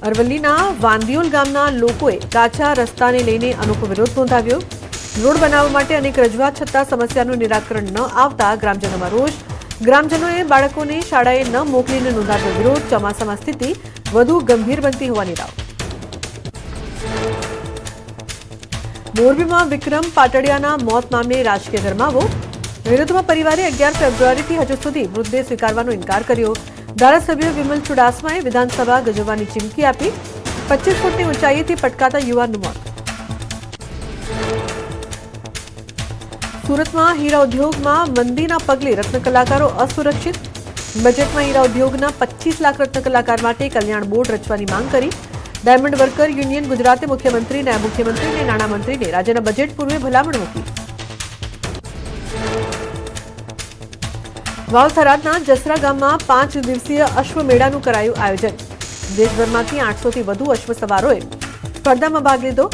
અરવલ્લીના વાંદિયોલ ગામના લોકોએ કાચા રસ્તાને લઈને અનોખો વિરોધ નોંધાવ્યો। રોડ બનાવવા માટે અનેક રજૂઆત છતાં સમસ્યાનું નિરાકરણ ન આવતા ગ્રામજનોમાં રોષ। ગ્રામજનોએ બાળકોને શાળાએ ન મોકલીને નોંધાવ્યો વિરોધ। ચોમાસામાં સ્થિતિ વધુ ગંભીર બનતી હોવાની રાવ। મોરબીમાં વિક્રમ પાટડિયાના મોત મામલે રાજકીય ગરમાવો। વિરોધમાં પરિવારે 11 ફેબ્રુઆરીથી હજુ સુધી મૃતદેહ સ્વીકારવાનો ઇનકાર કર્યો। ધારાસભ્ય વિમલ ચુડાસમાએ વિધાનસભા ગજવવાની ચીમકી આપી। 25 ફૂટની ઊંચાઈથી પટકાતા યુવાનનું મોત। સુરતમાં હીરા ઉદ્યોગમાં મંદીના પગલે રત્ન કલાકારો અસુરક્ષિત। બજેટમાં હીરા ઉદ્યોગના 25 લાખ રત્ન કલાકાર માટે કલ્યાણ બોર્ડ રચવાની માંગ કરી। ડાયમંડ વર્કર યુનિયન ગુજરાતે મુખ્યમંત્રી, નાયબ મુખ્યમંત્રી અને નાણામંત્રીને રાજ્યના બજેટ પૂર્વે ભલામણ મૂકી। વાવ થરાદના જસરા ગામમાં 5 દિવસીય અશ્વમેળાનું કરાયું આયોજન। દેશભરમાંથી 800થી વધુ અશ્વ સવારોએ સ્પર્ધામાં ભાગ લીધો।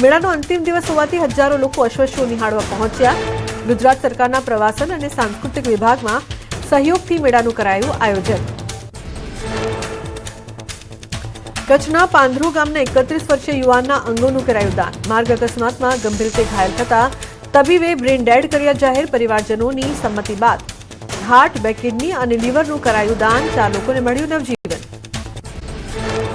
મેળાનો અંતિમ દિવસ હોવાથી હજારો લોકો અશ્વ શો નિહાળવા પહોંચ્યા। ગુજરાત સરકારના પ્રવાસન અને સાંસ્કૃતિક વિભાગમાં સહયોગથી મેળાનું કરાયું આયોજન। કચ્છના પાંધરૂ ગામના 31 વર્ષીય યુવાનના અંગોનું કરાયું દાન। માર્ગ અકસ્માતમાં ગંભીર રીતે ઘાયલ થતા તબીબે બ્રેન ડેડ કર્યા જાહેર। પરિવારજનોની સંમતિ બાદ હાર્ટ, બે કિડની અને લીવરનું કરાયું દાન। 4 લોકોને મળ્યું નવજીવન।